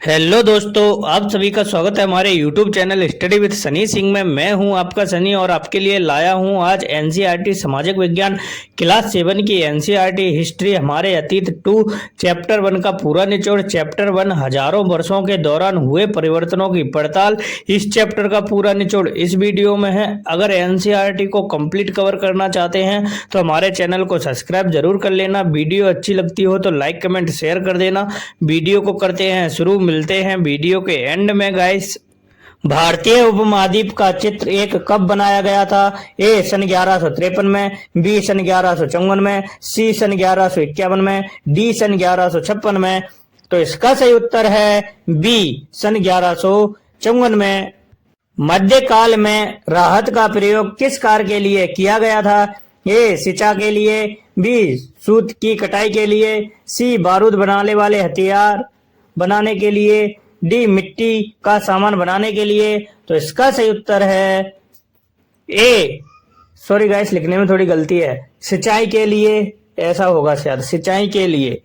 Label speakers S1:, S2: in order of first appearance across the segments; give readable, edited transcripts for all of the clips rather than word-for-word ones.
S1: Hello दोस्तों, आप सभी का स्वागत है हमारे YouTube channel study with Sunny Singh में। मैं हूं आपका सनी और आपके लिए लाया हूं आज एनसीईआरटी सामाजिक विज्ञान क्लास 7 की एनसीईआरटी हिस्ट्री हमारे अतीत 2 चैप्टर 1 का पूरा निचोड़। चैप्टर 1 हजारों वर्षों के दौरान हुए परिवर्तनों की पड़ताल, इस चैप्टर का पूरा निचोड़ इस वीडियो में है। अगर एनसीईआरटी को कंप्लीट कवर करना चाहते हैं तो हमारे चैनल को सब्सक्राइब जरूर कर लेना। वीडियो अच्छी लगती हो तो लाइक कमेंट शेयर कर देना। वीडियो को करते हैं शुरू, मिलते हैं वीडियो के एंड में गाइस। भारतीय उपमहाद्वीप का चित्र एक कब बनाया गया था? ए सन 1153 में, बी सन 1154 में, सी सन 1151 में, डी सन 1156 में। तो इसका सही उत्तर है बी सन 1154 में। मध्यकाल में राहत का प्रयोग किस कार्य के लिए किया गया था? ए सिंचाई के लिए, बी सूत की कटाई के लिए, सी बारूद बनाने वाले हथियार बनाने के लिए, डी मिट्टी का सामान बनाने के लिए। तो इसका सही उत्तर है ए, सॉरी गाइस लिखने में थोड़ी गलती है, सिंचाई के लिए ऐसा होगा शायद, सिंचाई के लिए।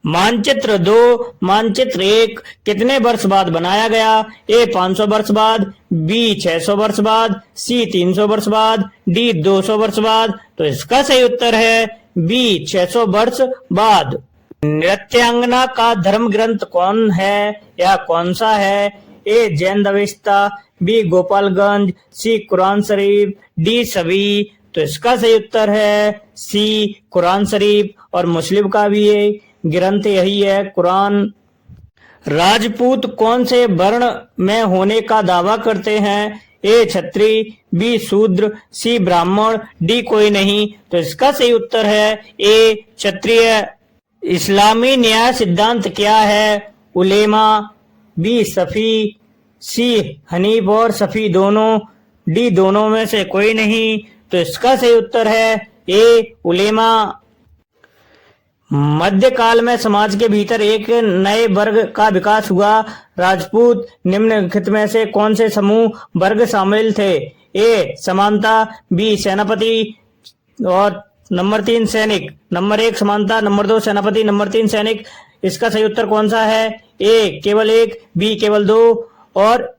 S1: मानचित्र 2 मानचित्र 1 कितने वर्ष बाद बनाया गया? ए 500 वर्ष बाद, बी 600 वर्ष बाद, सी 300 वर्ष बाद, डी 200 वर्ष बाद। तो इसका सही उत्तर है बी 600 वर्ष बाद। नृत्यांगना का धर्म ग्रंथ कौन है या कौन सा है? ए जैन अवेस्ता, बी गोपालगंज, सी कुरान शरीफ, डी सभी। तो इसका सही उत्तर है सी कुरान शरीफ, और मुस्लिम का भी ये ग्रंथ यही है, कुरान। राजपूत कौन से वर्ण में होने का दावा करते हैं? ए क्षत्रिय, बी शूद्र, सी ब्राह्मण, डी कोई नहीं। तो इसका सही उत्तर है ए क्षत्रिय। इस्लामी न्याय सिद्धांत क्या है? उलेमा, बी सफी, सी हनीफ और सफी दोनों, डी दोनों में से कोई नहीं। तो इसका सही उत्तर है ए उलेमा। मध्यकाल में समाज के भीतर एक नए वर्ग का विकास हुआ। राजपूत निम्नलिखित में से कौन से समूह वर्ग शामिल थे? ए समानता, बी सेनापति, और नंबर 3 सैनिक। नंबर 1 समानता, नंबर 2 सेनापति, नंबर 3 सैनिक। इसका सही उत्तर कौन सा है? ए केवल 1, बी केवल 2, और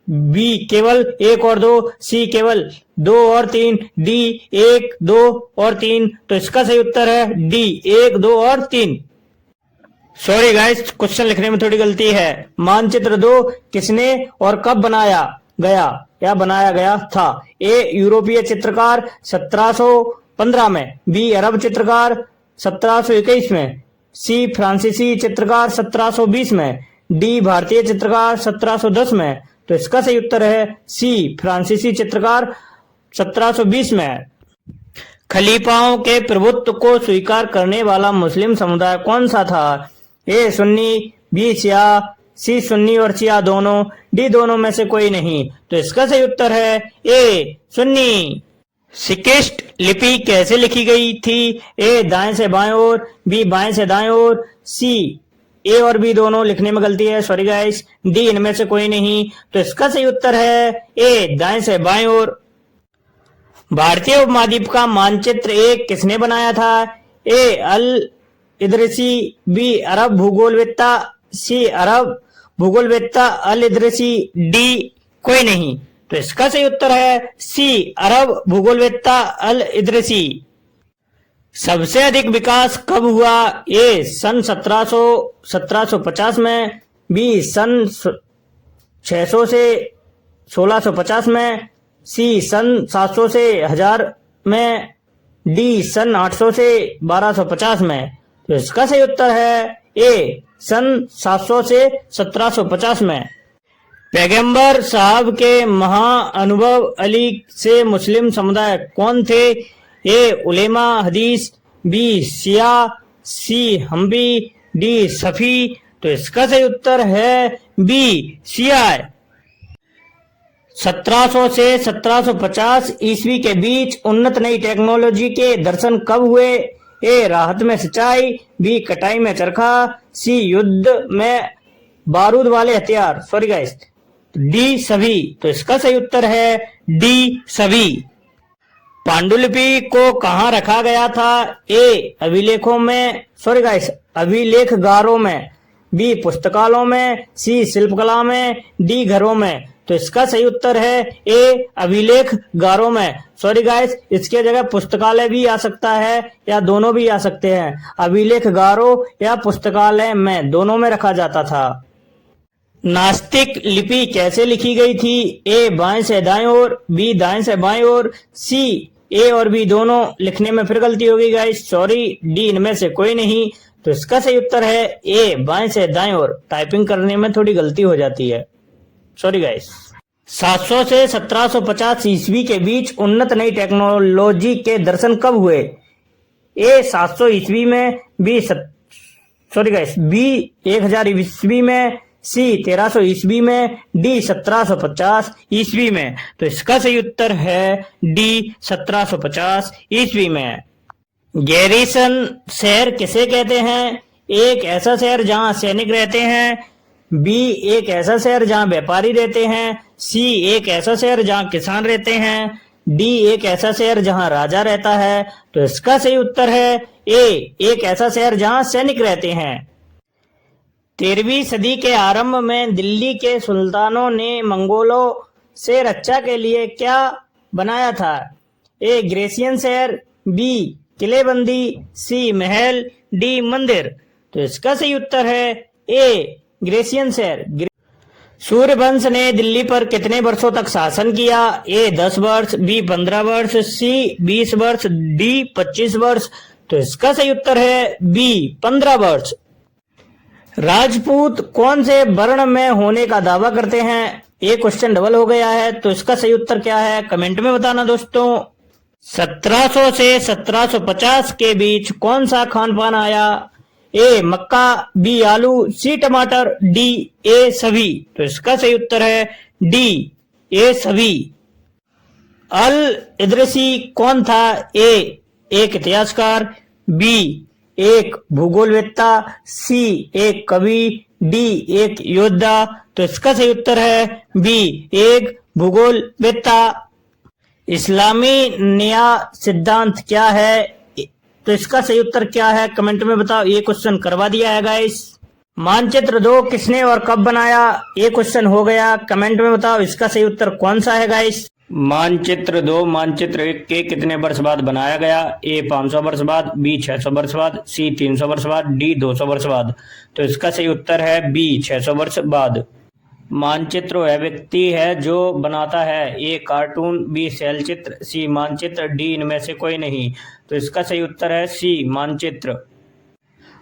S1: बी केवल 1 और 2, सी केवल 2 और 3, डी 1, 2 और 3। तो इसका सही उत्तर है डी 1, 2 और 3। सॉरी गाइस, क्वेश्चन लिखने में थोड़ी गलती है। मानचित्र 2 किसने और कब बनाया गया था? ए यूरोपीय चित्रकार 1715 में, बी अरब चित्रकार 1721 में, सी फ्रांसीसी चित्रकार 1720 में, डी भारतीय चित्रकार 1710 में। तो इसका सही उत्तर है सी फ्रांसीसी चित्रकार 1720 में। खलीफाओं के प्रभुत्व को स्वीकार करने वाला मुस्लिम समुदाय कौन सा था? ए सुन्नी, बी शिया, सी सुन्नी और शिया दोनों, डी दोनों में से कोई नहीं। तो इसका सही उत्तर है ए सुन्नी। सिकिस्ट लिपि कैसे लिखी गई थी? ए दाएं से बाएं ओर, बी बाएं से दाएं ओर, सी ए और बी दोनों, लिखने में गलती है सॉरी गाइस, डी इनमें से कोई नहीं। तो इसका सही उत्तर है ए दाएं से बाएं ओर। भारतीय उपमहाद्वीप का मानचित्र 1 किसने बनाया था? ए अल इदरिसी, बी अरब भूगोलवेत्ता, सी अरब भूगोलवेत्ता अल इदरिसी, डी कोई नहीं। तो इसका सही उत्तर है सी अरब भूगोलवेत्ता अल इदरिसी। सबसे अधिक विकास कब हुआ? ए सन 1750 में, बी सन 600 से 1650 में, सी सन 700 से 1000 में, डी सन 800 से 1250 में। तो इसका सही उत्तर है ए सन 700 से 1750 में। पैगंबर साहब के महाअनुभव अली से मुस्लिम समुदाय कौन थे? ए उलेमा हदीस, बी शिया, सी हम्बी, डी सफी। तो इसका सही उत्तर है बी शिया। 1700 से 1750 ईस्वी के बीच उन्नत नई टेक्नोलॉजी के दर्शन कब हुए? ए राहत में सिंचाई, बी कटाई में चरखा, सी युद्ध में बारूद वाले हथियार, सॉरी गाइस, डी सभी। तो इसका सही उत्तर है डी सभी। पांडुलिपि को कहाँ रखा गया था? ए अभिलेखों में, सॉरी गाइस, अभिलेखगारों में, बी पुस्तकालयों में, सी शिल्पकला में, डी घरों में। तो इसका सही उत्तर है ए अभिलेखगारों में। सॉरी गाइस, इसके जगह पुस्तकालय भी आ सकता है या दोनों भी आ सकते हैं। अभिलेखगारों या पुस्तकालय में, दोनों में रखा जाता था। नास्तिक लिपि कैसे लिखी गई थी? ए बाएं से दाएं ओर, बी दाएं से बाएं ओर, सी ए और बी दोनों। लिखने में फिर गलती होगी गाइस, सॉरी, डी इनमें से कोई नहीं। तो इसका सही उत्तर है ए बाएं से दाएं ओर। टाइपिंग करने में थोड़ी गलती हो जाती है, सॉरी गाइस। 700 से 1750 ईस्वी के बीच उन्नत नई टेक्नोलॉजी के दर्शन कब हुए? ए 700 ईस्वी में, बी 1000 ईस्वी में, सी 1300 ईस्वी में, डी 1750 ईस्वी में। तो इसका सही उत्तर है डी 1750 ईस्वी में। गैरिसन शहर किसे कहते हैं? एक ऐसा शहर जहां सैनिक रहते हैं, बी एक ऐसा शहर जहां व्यापारी रहते हैं, सी एक ऐसा शहर जहां किसान रहते हैं, डी एक ऐसा शहर जहां राजा रहता है। तो इसका सही उत्तर है ए एक ऐसा शहर जहां सैनिक रहते हैं। 13वीं सदी के आरंभ में दिल्ली के सुल्तानों ने मंगोलों से रक्षा के लिए क्या बनाया था? ए ग्रेसियन शहर, बी किलेबंदी, सी महल, डी मंदिर। तो इसका सही उत्तर है ए ग्रेसियन शहर। सूर्यवंश ने दिल्ली पर कितने वर्षों तक शासन किया? ए 10 वर्ष, बी 15 वर्ष, सी 20 वर्ष, डी 25 वर्ष। तो इसका सही उत्तर है बी 15 वर्ष। राजपूत कौन से वर्ण में होने का दावा करते हैं? ये क्वेश्चन डबल हो गया है, तो इसका सही उत्तर क्या है कमेंट में बताना दोस्तों। 1700 से 1750 के बीच कौन सा खान पान आया? ए मक्का, बी आलू, सी टमाटर, डी ए सभी। तो इसका सही उत्तर है डी ए सभी। अल इदरिसी कौन था? ए एक इतिहासकार, बी एक भूगोलवेत्ता, सी एक कवि, डी एक योद्धा। तो इसका सही उत्तर है बी एक भूगोलवेत्ता। इस्लामी न्याय सिद्धांत क्या है? तो इसका सही उत्तर क्या है कमेंट में बताओ। ये क्वेश्चन करवा दिया है गाइस। मानचित्र 2 किसने और कब बनाया? ये क्वेश्चन हो गया, कमेंट में बताओ इसका सही उत्तर कौन सा है गाइस। मानचित्र 2 मानचित्र 1 के कितने वर्ष बाद बनाया गया? ए 500 वर्ष बाद, बी 600 वर्ष बाद, सी 300 वर्ष बाद, डी 200 वर्ष बाद। तो इसका सही उत्तर है बी 600 वर्ष बाद। मानचित्र वह व्यक्ति है जो बनाता है। ए कार्टून, बी शैल चित्र, सी मानचित्र, डी इनमें से कोई नहीं। तो इसका सही उत्तर है सी मानचित्र।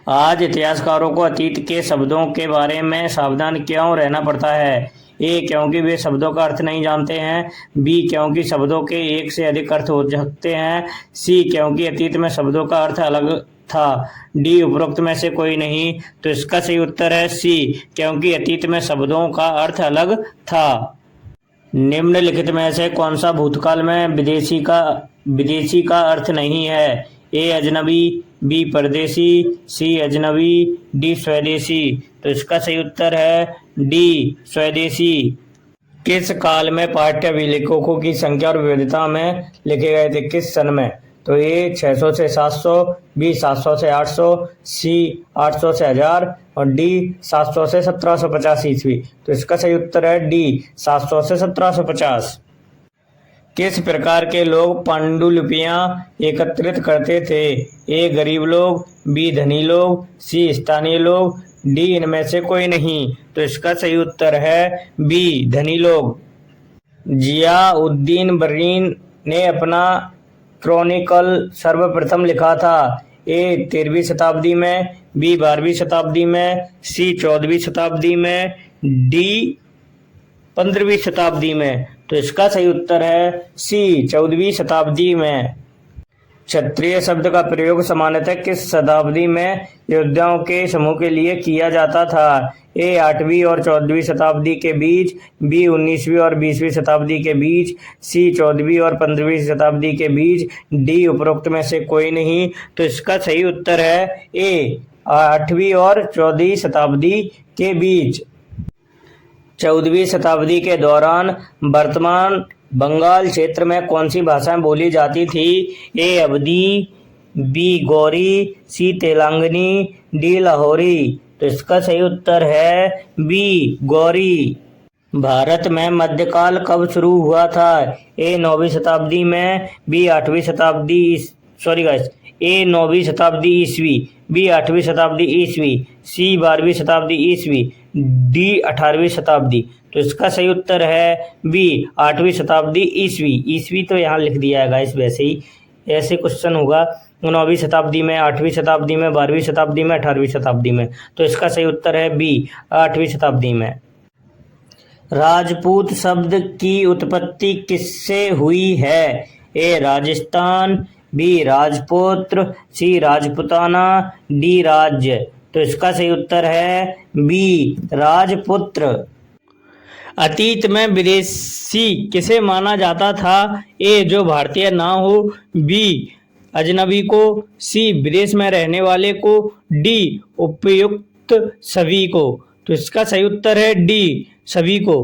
S1: आज इतिहासकारों को अतीत के शब्दों के बारे में सावधान क्यों रहना पड़ता है? ए क्योंकि वे शब्दों का अर्थ नहीं जानते हैं, बी क्योंकि शब्दों के एक से अधिक अर्थ हो सकते हैं, सी क्योंकि अतीत में शब्दों का अर्थ अलग था, डी उपरोक्त में से कोई नहीं। तो इसका सही उत्तर है सी क्योंकि अतीत में शब्दों का अर्थ अलग था। निम्नलिखित में से कौन सा भूतकाल में विदेशी का अर्थ नहीं है? ए अजनबी, बी परदेसी, सी अजनबी, डी स्वदेशी। तो इसका सही उत्तर है डी स्वदेशी। किस काल में पाठ्य अभिलेखों की संख्या और विविधता में लिखे गए थे? किस सन में? तो ए 600 से 700, बी 700 से 800, सी 800 से 1000 और डी 700 से 1750 ईस्वी। तो इसका सही उत्तर है डी 700 से 1750। किस प्रकार के लोग पांडुलिपियां एकत्रित करते थे? ए गरीब लोग, बी धनी लोग, सी स्थानीय लोग, डी इनमें से कोई नहीं। तो इसका सही उत्तर है बी धनी लोग। जियाउद्दीन बर्रीन ने अपना क्रॉनिकल सर्वप्रथम लिखा था। ए 13वीं शताब्दी में, बी 12वीं शताब्दी में, सी 14वीं शताब्दी में, डी 15वीं शताब्दी में। तो इसका सही उत्तर है सी 14वीं शताब्दी में। क्षत्रिय शब्द का प्रयोग सामान्यतः किस शताब्दी में योद्धाओं के समूह के लिए किया जाता था? ए 8वीं और 14वीं शताब्दी के बीच, बी 19वीं और 20वीं शताब्दी के बीच, सी 14वीं और 15वीं शताब्दी के बीच, डी उपरोक्त में से कोई नहीं। तो इसका सही उत्तर है ए 8वीं और 14वीं शताब्दी के बीच। 14वीं शताब्दी के दौरान वर्तमान बंगाल क्षेत्र में कौन सी भाषाएं बोली जाती थी? ए अवधी, बी गौरी, सी तेलंगानी, डी लाहौरी। तो इसका सही उत्तर है बी गौरी। भारत में मध्यकाल कब शुरू हुआ था? ए 9वीं शताब्दी में, बी 8वीं शताब्दी सॉरी गाइस, ए 9वीं शताब्दी ईस्वी, बी 8वीं शताब्दी ईस्वी, सी 12वीं शताब्दी ईस्वी, डी 18वीं शताब्दी। तो इसका सही उत्तर है बी 8वीं शताब्दी ईस्वी। ईस्वी तो यहाँ लिख दिया है गाइस, वैसे ही ऐसे क्वेश्चन होगा 9वीं शताब्दी में, 8वीं शताब्दी में, 12वीं शताब्दी में, 18वीं शताब्दी में। तो इसका सही उत्तर है बी 8वीं शताब्दी में। राजपूत शब्द की उत्पत्ति किससे हुई है? ए राजस्थान, बी राजपुत्र, सी राजपुताना, डी राज्य। तो इसका सही उत्तर है बी राजपुत्र। अतीत में विदेशी किसे माना जाता था? ए जो भारतीय ना हो, बी अजनबी को, सी विदेश में रहने वाले को, डी उपयुक्त सभी को। तो इसका सही उत्तर है डी सभी को।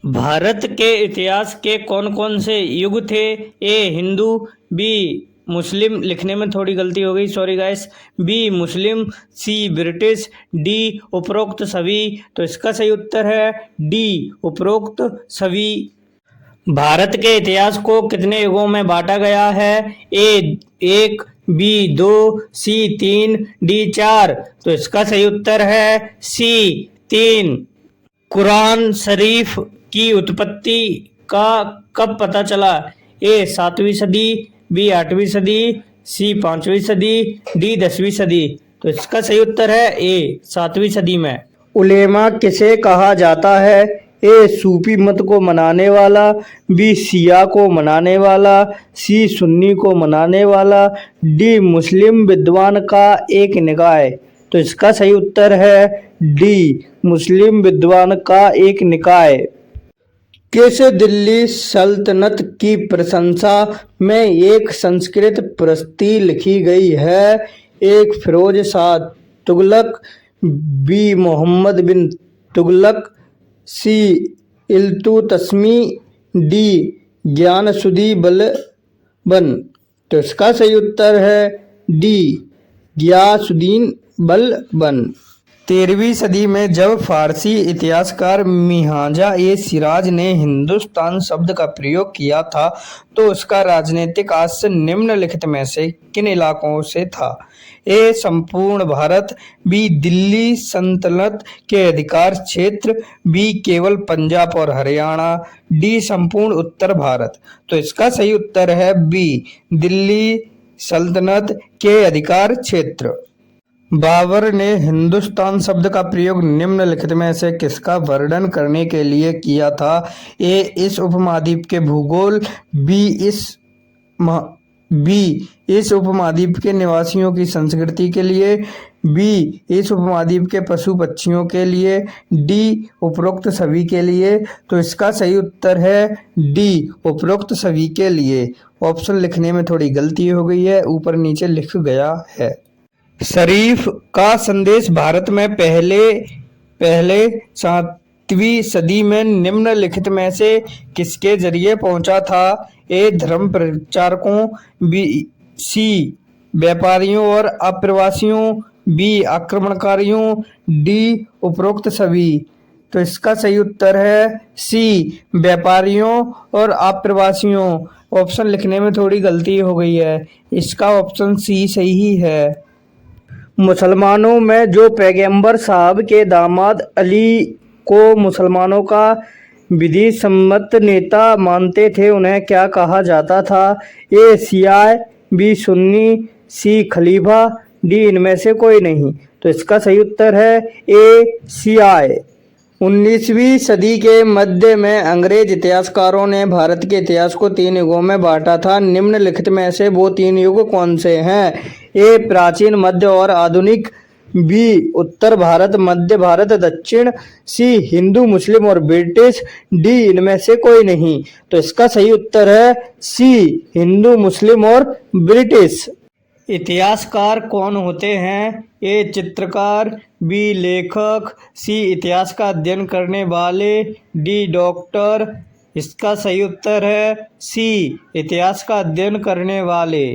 S1: भारत के इतिहास के कौन कौन से युग थे? ए हिंदू, बी मुस्लिम, लिखने में थोड़ी गलती हो गई सॉरी गाइस, बी मुस्लिम, सी ब्रिटिश, डी उपरोक्त सभी। तो इसका सही उत्तर है डी उपरोक्त सभी। भारत के इतिहास को कितने युगों में बांटा गया है? ए 1, बी 2, सी 3, डी 4। तो इसका सही उत्तर है सी 3। कुरान शरीफ की उत्पत्ति का कब पता चला? ए 7वीं सदी, बी 8वीं सदी, सी 5वीं सदी, डी 10वीं सदी। तो इसका सही उत्तर है ए 7वीं सदी में। उलेमा किसे कहा जाता है? ए सूफी मत को मनाने वाला, बी शिया को मनाने वाला, सी सुन्नी को मनाने वाला, डी मुस्लिम विद्वान का एक निकाय। तो इसका सही उत्तर है डी मुस्लिम विद्वान का एक निकाय। किस दिल्ली सल्तनत की प्रशंसा में एक संस्कृत प्रस्ती लिखी गई है? एक फिरोज शाह तुगलक, बी मोहम्मद बिन तुगलक, सी इल्तुतमिश, डी ज्ञानसुदी बलबन। तो इसका सही उत्तर है डी गियासुद्दीन बलबन। 13वीं सदी में जब फारसी इतिहासकार मिहाजा ए सिराज ने हिंदुस्तान शब्द का प्रयोग किया था तो उसका राजनीतिक आशय निम्नलिखित में से किन इलाकों से था? ए संपूर्ण भारत, बी दिल्ली सल्तनत के अधिकार क्षेत्र, बी केवल पंजाब और हरियाणा, डी संपूर्ण उत्तर भारत। तो इसका सही उत्तर है बी दिल्ली सल्तनत के अधिकार क्षेत्र। बाबर ने हिंदुस्तान शब्द का प्रयोग निम्नलिखित में से किसका वर्णन करने के लिए किया था? ए इस उपमहाद्वीप के भूगोल, बी इस उपमहाद्वीप के निवासियों की संस्कृति के लिए, बी इस उपमहाद्वीप के पशु पक्षियों के लिए, डी उपरोक्त सभी के लिए। तो इसका सही उत्तर है डी उपरोक्त सभी के लिए। ऑप्शन लिखने में थोड़ी गलती हो गई है, ऊपर नीचे लिख गया है। शरीफ का संदेश भारत में पहले 7वीं सदी में निम्नलिखित में से किसके जरिए पहुंचा था? ए धर्म प्रचारकों, बी सी व्यापारियों और अप्रवासियों, बी आक्रमणकारियों, डी उपरोक्त सभी। तो इसका सही उत्तर है सी व्यापारियों और अप्रवासियों। ऑप्शन लिखने में थोड़ी गलती हो गई है, इसका ऑप्शन सी सही है। मुसलमानों में जो पैगंबर साहब के दामाद अली को मुसलमानों का विधि सम्मत नेता मानते थे उन्हें क्या कहा जाता था? ए शिया, बी सुन्नी, सी खलीफा, डी इनमें से कोई नहीं। तो इसका सही उत्तर है ए शिया। 19वीं सदी के मध्य में अंग्रेज इतिहासकारों ने भारत के इतिहास को 3 युगों में बांटा था। निम्नलिखित में से वो 3 युग कौन से हैं? ए प्राचीन, मध्य और आधुनिक, बी उत्तर भारत, मध्य भारत, दक्षिण, सी हिंदू, मुस्लिम और ब्रिटिश, डी इनमें से कोई नहीं। तो इसका सही उत्तर है सी हिंदू, मुस्लिम और ब्रिटिश। इतिहासकार कौन होते हैं? ए चित्रकार, बी लेखक, सी इतिहास का अध्ययन करने वाले, डी डॉक्टर। इसका सही उत्तर है सी इतिहास का अध्ययन करने वाले।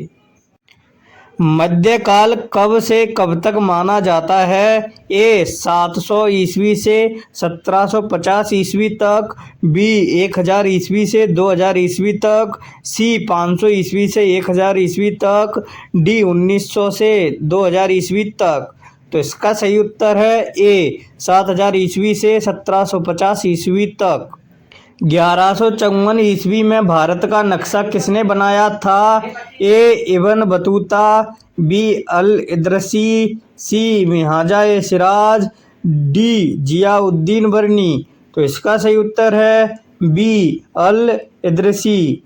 S1: मध्यकाल कब से कब तक माना जाता है? ए 700 ईस्वी से 1750 ईस्वी तक, बी 1000 ईस्वी से 2000 ईस्वी तक, सी 500 ईस्वी से 1000 ईस्वी तक, डी 1900 से 2000 ईस्वी तक। तो इसका सही उत्तर है ए 7000 ईस्वी से 1750 ईस्वी तक। 1154 ईस्वी में भारत का नक्शा किसने बनाया था? ए इब्न बतूता, बी अल इदरसी, सी मिन्हाज सिराज, डी जियाउद्दीन बरनी। तो इसका सही उत्तर है बी अल इदरसी।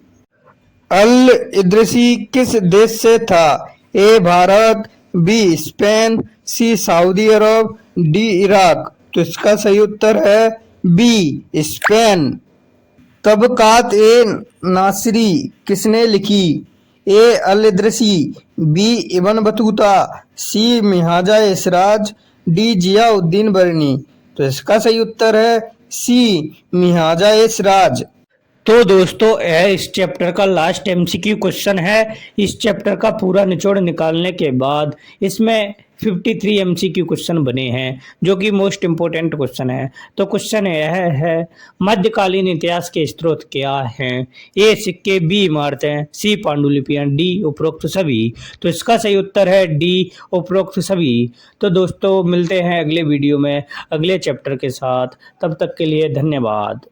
S1: अल इदरसी किस देश से था? A Bharat, B Spain, C Saudi Arab, D Iraq. तो इसका सही उत्तर है बी स्पेन। तबकात ए नासरी किसने लिखी? ए अल इदरसी, बी इब्न बतूता, सी मिन्हाज सिराज, डी जियाउद्दीन बरनी। तो इसका सही उत्तर है सी मिन्हाज सिराज। तो दोस्तों यह इस चैप्टर का लास्ट एमसीक्यू क्वेश्चन है। इस चैप्टर का पूरा निचोड़ निकालने के बाद इसमें 53 एमसीक्यू क्वेश्चन बने हैं जो कि मोस्ट इम्पोर्टेंट क्वेश्चन है। तो क्वेश्चन यह है, मध्यकालीन इतिहास के स्रोत क्या हैं? ए सिक्के, बी इमारतें, सी पांडुलिपियां, डी उपरोक्त सभी। तो इसका सही उत्तर है डी उपरोक्त सभी। तो दोस्तों मिलते हैं अगले वीडियो में अगले चैप्टर के साथ, तब तक के लिए धन्यवाद।